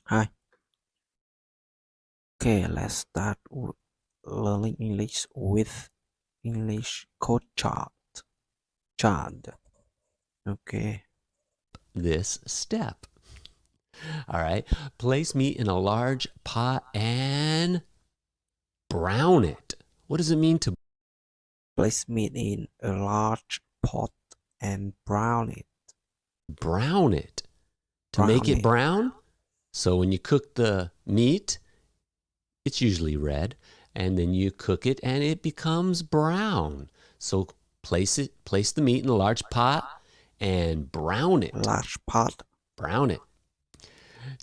Hi. Okay, let's start learning English with English code chart. Okay. This step. All right. Place meat in a large pot and brown it. What does it mean to Place meat in a large pot and brown it. brown it? To make it brown? So when you cook the meat, it's usually red, and then you cook it and it becomes brown. So place the meat in a large pot and brown it. Large pot. Brown it.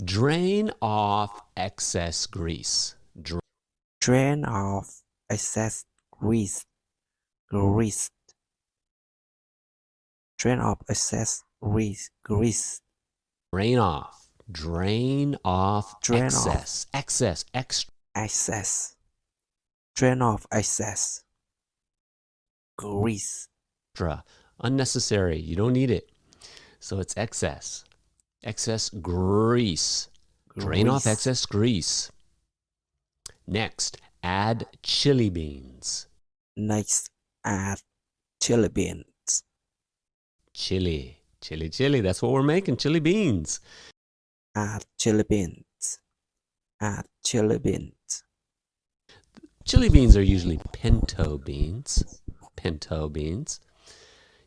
Drain off excess grease. Drain off excess grease. Drain off excess grease. Drain off. Drain off Drain excess. off. Excess. Drain off excess grease. Extra. Unnecessary. You don't need it. So it's excess. Excess grease. Drain off excess grease. Next, add chili beans. Next, add chili beans. Chili. That's what we're making. Chili beans. Add chili beans. Chili beans are usually pinto beans.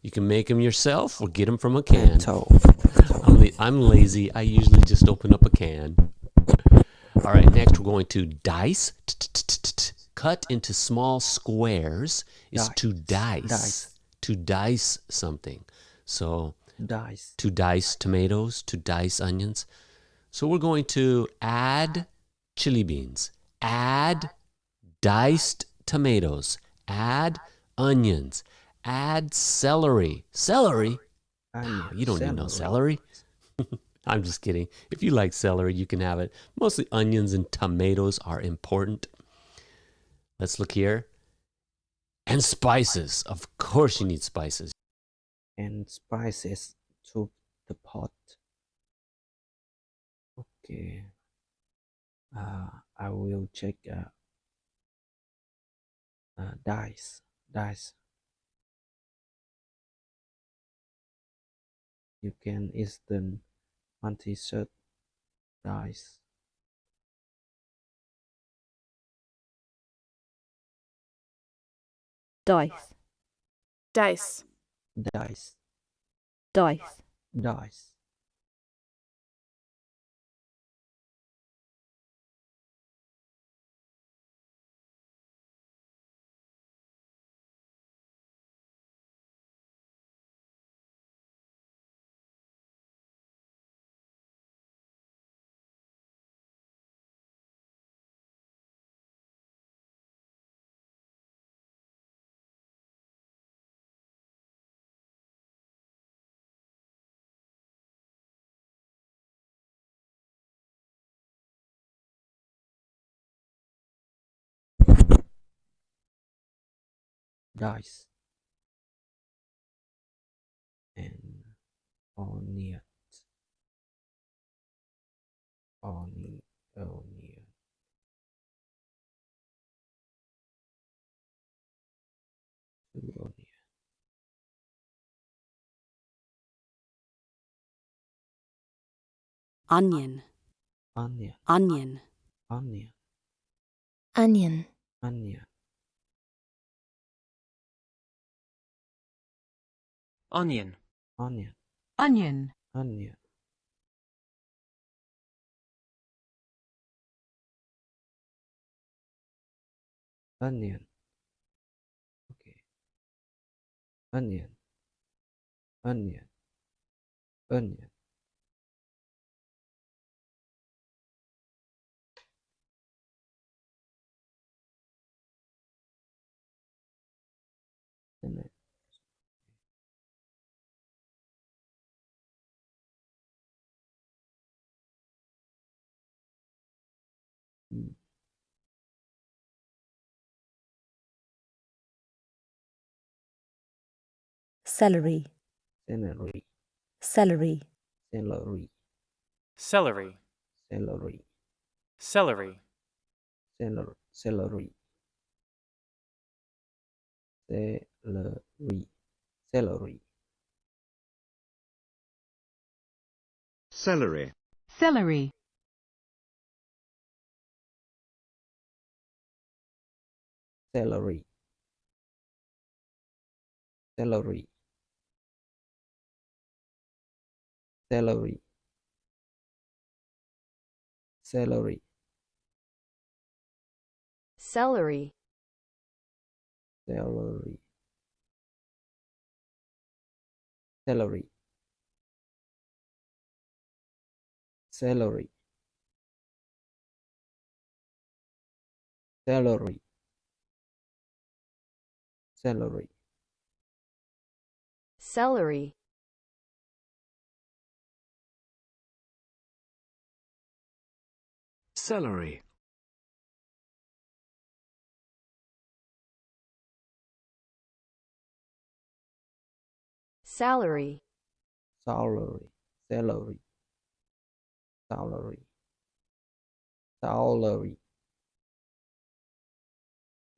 You can make them yourself or get them from a can. I'm lazy. I usually just open up a can. All right, next we're going to dice. Cut into small squares is to dice. To dice something. So to dice tomatoes, to dice onions. So we're going to add chili beans, add diced tomatoes, add onions, add celery. Celery? Wow, you don't need no celery. I'm just kidding. If you like celery, you can have it. Mostly onions and tomatoes are important. Let's look here. And spices. Of course you need spices. And spices to the pot. Okay. I will check dice. You can instant multi-shirt dice. Dice. Dice. And onion. Onion. Onion. Onion. Onion. Onion. Onion. Onion. Onion. Onion. Onion. Onion. Onion. Okay. Onion. Onion. Onion. Onion. Celery. Celery. Celery. Celery. Celery. celery, celery, celery, celery, celery, celery, celery, Celery. celery, celery, celery, celery, celery, celery, celery, celery, celery, celery, celery, celery, salary, celery,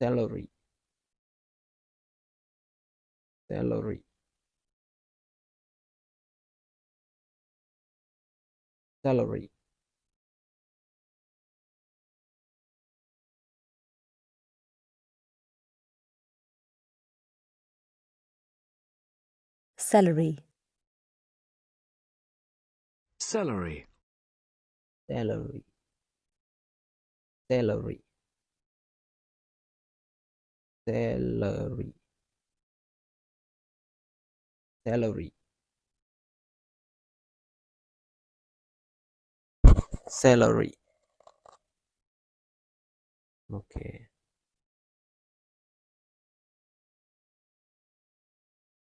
celery, celery, celery, celery, celery, celery, celery, celery, celery, celery, celery, celery, celery. Okay,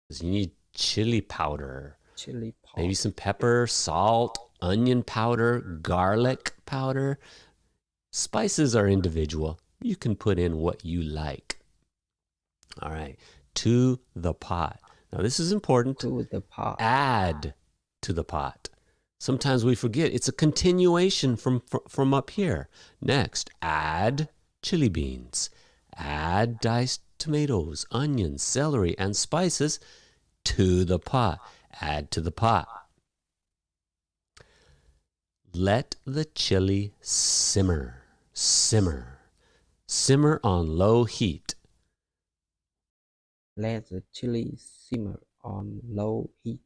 You need chili powder, chili maybe powder, some pepper, salt, onion powder, garlic powder. Spices are individual. You can put in what you like. All right, to the pot. Now this is important. to the pot, Add to the pot. Sometimes we forget it's a continuation from up here. Next, add chili beans. Add diced tomatoes, onions, celery, and spices to the pot. Add to the pot. Let the chili simmer. Simmer. Simmer on low heat. let the chili simmer on low heat.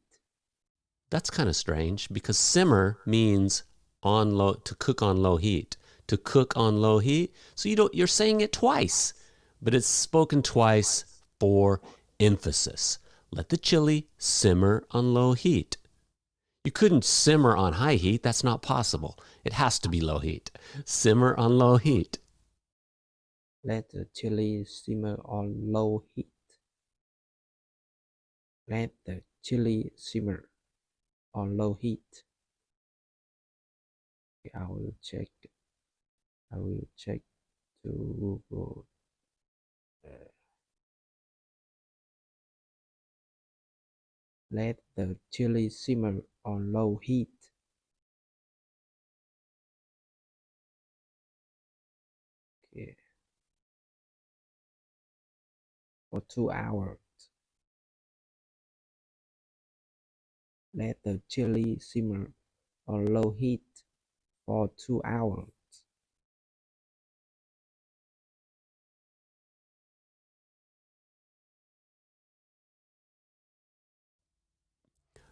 That's kind of strange because simmer means on low, to cook on low heat. To cook on low heat. So you're saying it twice, but it's spoken twice for emphasis. Let the chili simmer on low heat. You couldn't simmer on high heat. That's not possible. It has to be low heat. Simmer on low heat. Let the chili simmer on low heat. Let the chili simmer on low heat. Okay, I will check to Google. Let the chili simmer on low heat. Okay. For 2 hours. Let the chili simmer on low heat for 2 hours.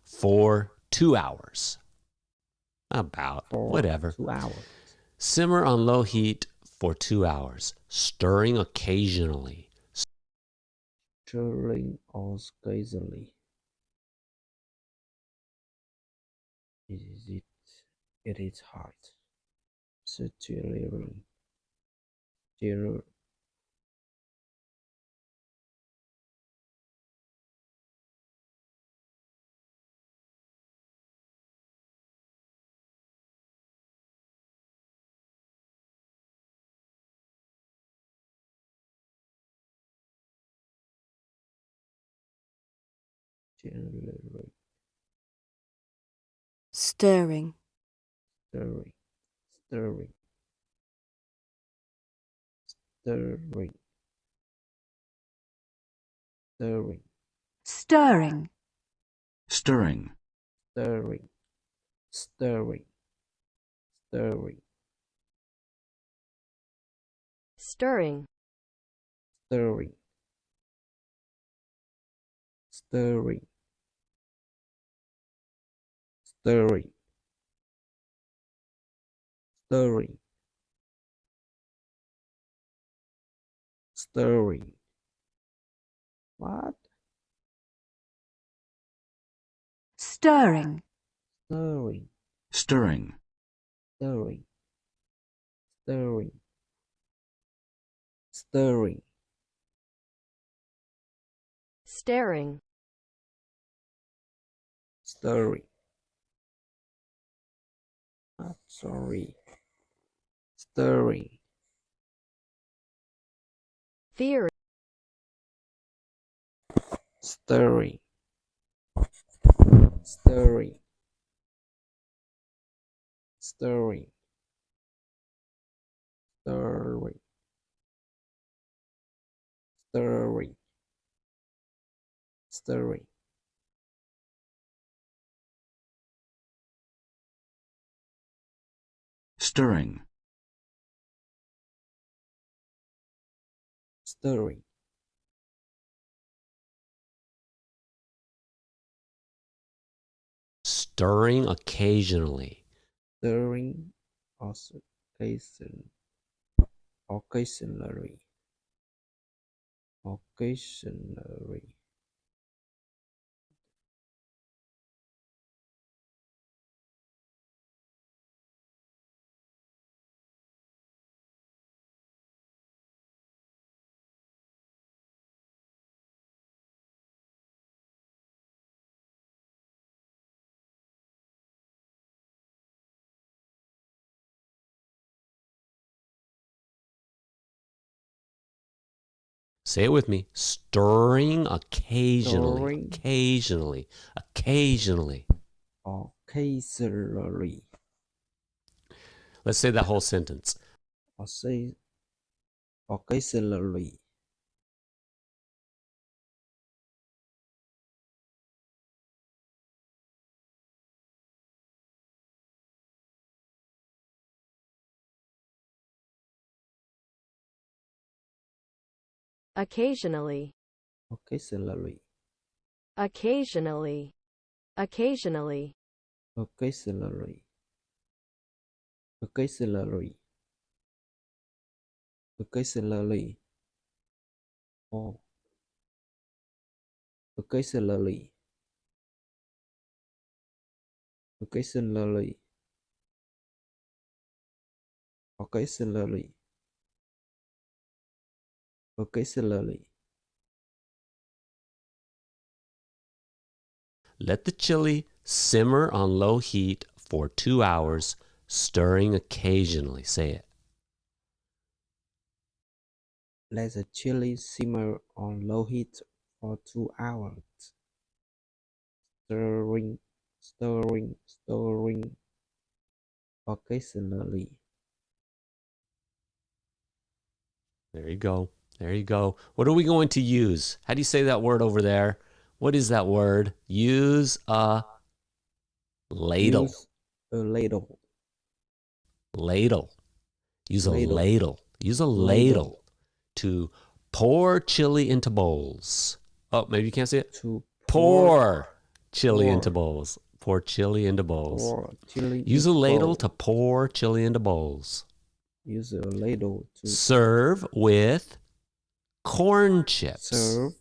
For 2 hours. About, For whatever. 2 hours. Simmer on low heat for 2 hours, stirring occasionally. Stirring occasionally. It is hard. Stirring. stirring, Stirring. stirring, stirring, stirring, Stirring. Stirring. stirring, stirring, stirring, Stirring. stirring, stirring, stirring, stirring, stirring. What? Stirring. Stirring, Stirring. stirring, stirring, stirring, Staring. stirring. Sorry. Stirring, Theory. stirring, stirring, stirring, stirring, stirring, stirring, Stirring. stirring, Stirring occasionally. stirring, occasionally, occasionally, Say it with me. Stirring occasionally. stirring, Occasionally. Occasionally. occasionally, Let's say that whole sentence. occasionally, Occasionally. occasionally, Occasionally. Occasionally. occasionally, occasionally, occasionally, oh, occasionally, occasionally, occasionally, occasionally. Let the chili simmer on low heat for 2 hours, stirring occasionally. Say it. Let the chili simmer on low heat for 2 hours. Stirring, stirring, stirring occasionally. There you go. There you go. What are we going to use? How do you say that word over there? What is that word? Use a ladle. Use a ladle. Ladle. Use a Ladle. ladle. Use a Ladle. ladle to pour chili into bowls. Oh, maybe you can't see it. To Pour chili pour. into bowls. Pour chili into bowls. pour chili Use a into ladle bowl. to pour chili into bowls. Use a ladle to Serve with corn chips. serve.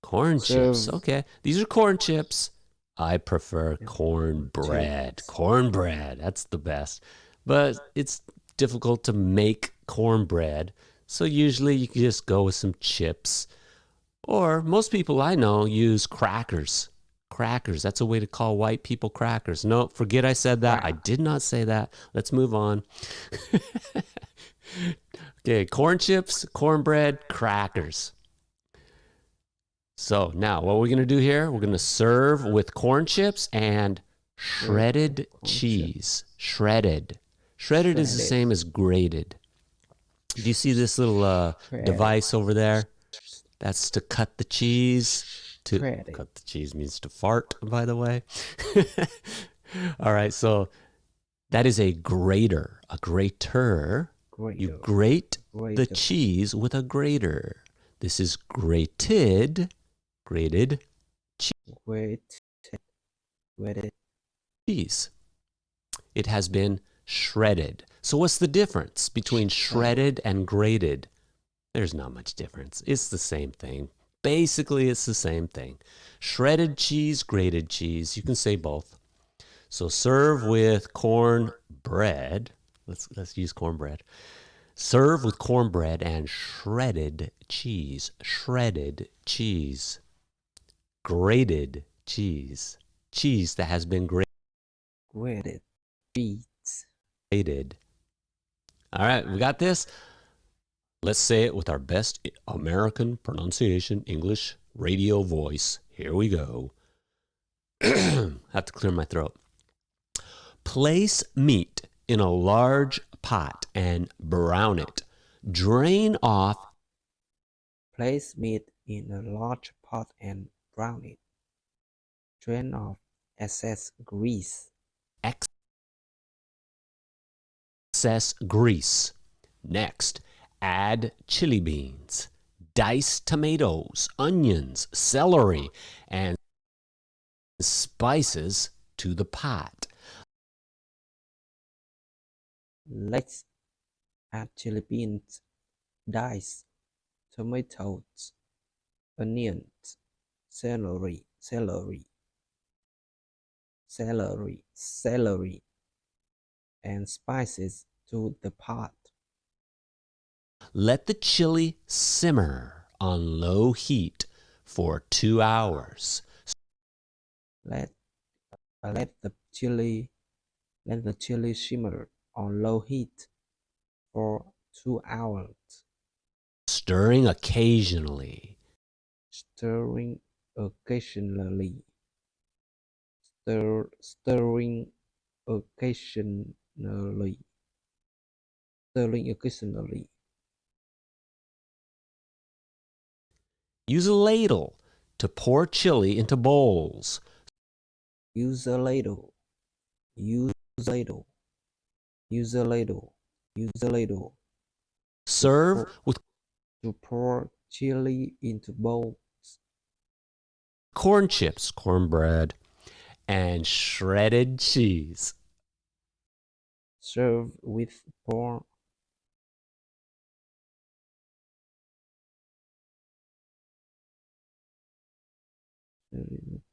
Corn chips. Serve. Okay. These are corn chips. I prefer cornbread. Chips. Cornbread. That's the best. But it's difficult to make cornbread. So usually you can just go with some chips. Or most people I know use crackers. Crackers. That's a way to call white people crackers. No, forget I said that. I did not say that. Let's move on. Okay, corn chips, cornbread, crackers. So now what we're going to do here, we're going to serve with corn chips and shredded cheese. Shredded Shredded is the same as grated. Do you see this little device over there? That's to cut the cheese. Cut the cheese means to fart, by the way. All right, so that is a grater. A grater. You grate the cheese with a grater. This is grated cheese. It has been shredded. So what's the difference between shredded and grated? There's not much difference. It's the same thing. Basically, it's the same thing. Shredded cheese, grated cheese. You can say both. So serve with cornbread. Let's use cornbread. Serve with cornbread and shredded cheese. Shredded cheese. Grated cheese. Cheese that has been Grated beets. grated. All right, we got this. Let's say it with our best American pronunciation, English radio voice. Here we go. Have to clear my throat. Place meat in a large pot and brown it. Drain off. Place meat in a large pot and brown it. Drain off excess grease. Excess grease. Next, add chili beans, diced tomatoes, onions, celery, and spices to the pot. Let's add chili beans, diced tomatoes, onions, celery, and spices to the pot. Let the chili simmer on low heat for 2 hours. Let the chili simmer on low heat for 2 hours. Stirring occasionally. Stirring occasionally. Use a ladle to pour chili into bowls. Use a ladle Serve with to pour chili into bowls. corn chips, cornbread, and shredded cheese. Serve with pork.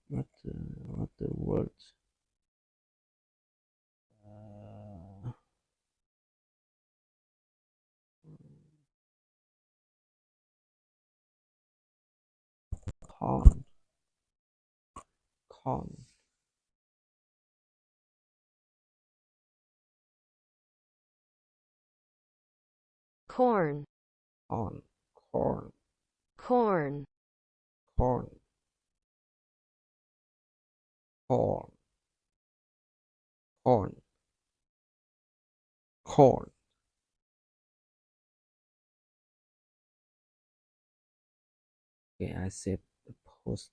What the word? Corn. corn, Corn. corn, Okay, I save the post.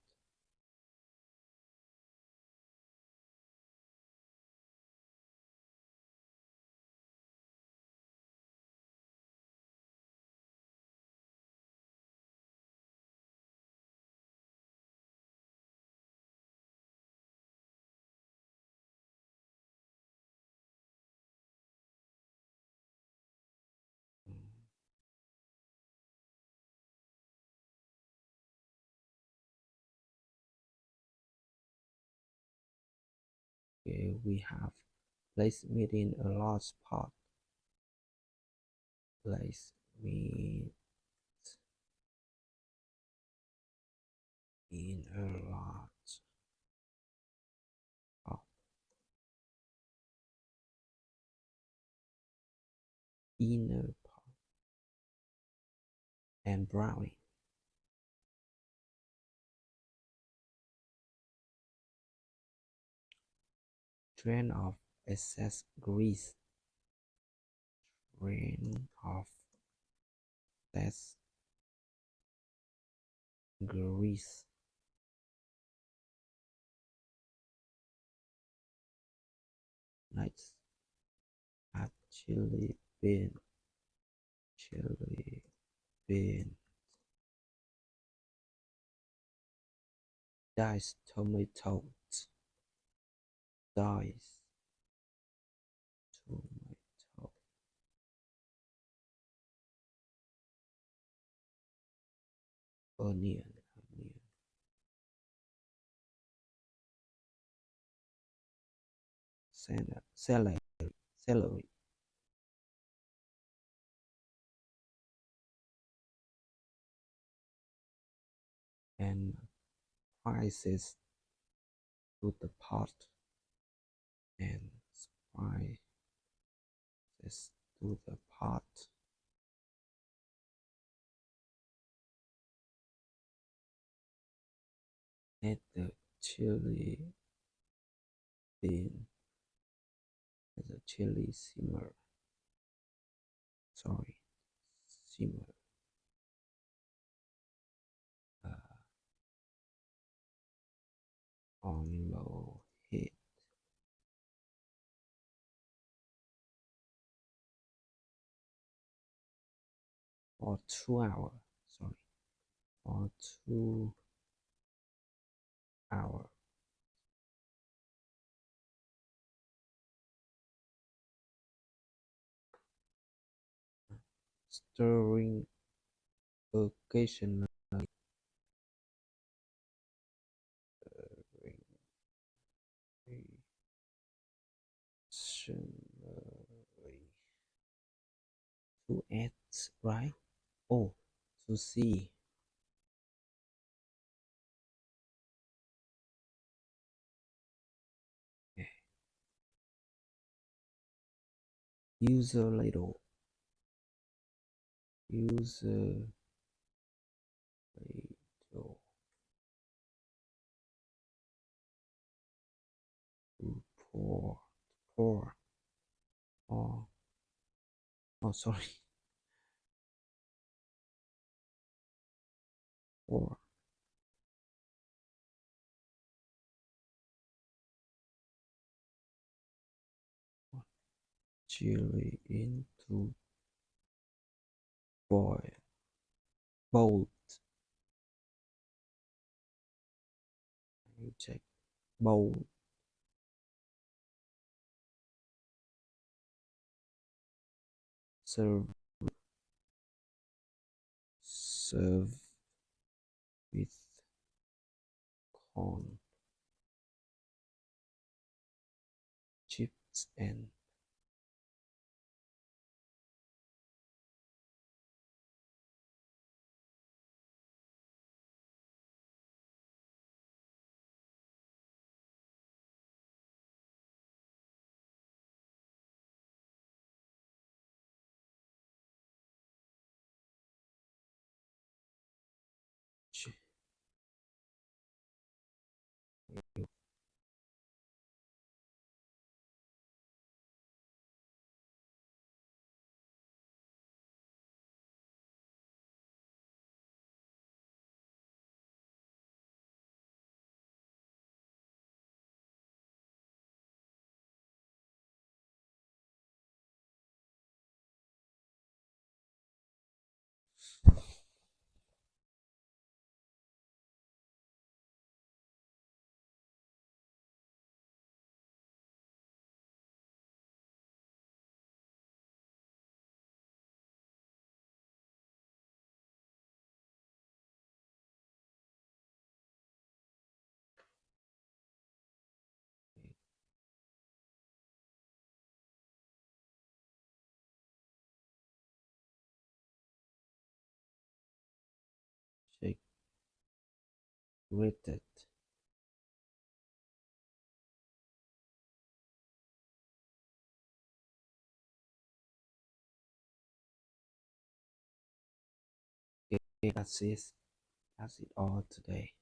Okay, we have placed meat in a large pot. Place meat in a large pot. Inner pot and browning. Drain off excess grease. Reign of Death, Greece. Nice. Chili bean, chili bean, diced tomatoes, diced tomato, onion, celery, and spices to the pot, and spices to the pot. Let the chili bean, the chili simmer. Sorry, simmer. On low heat. For 2 hours. Sorry, for 2 hours. Stirring occasionally. Occasionally. To add, right? Oh, to see. Okay. Use a little. Use a little. To pour. Pour. Oh, sorry. Pour. Chili into bowl. You check bowl. Serve with corn, chips, and shake grated. Okay, that's it. That's it all today.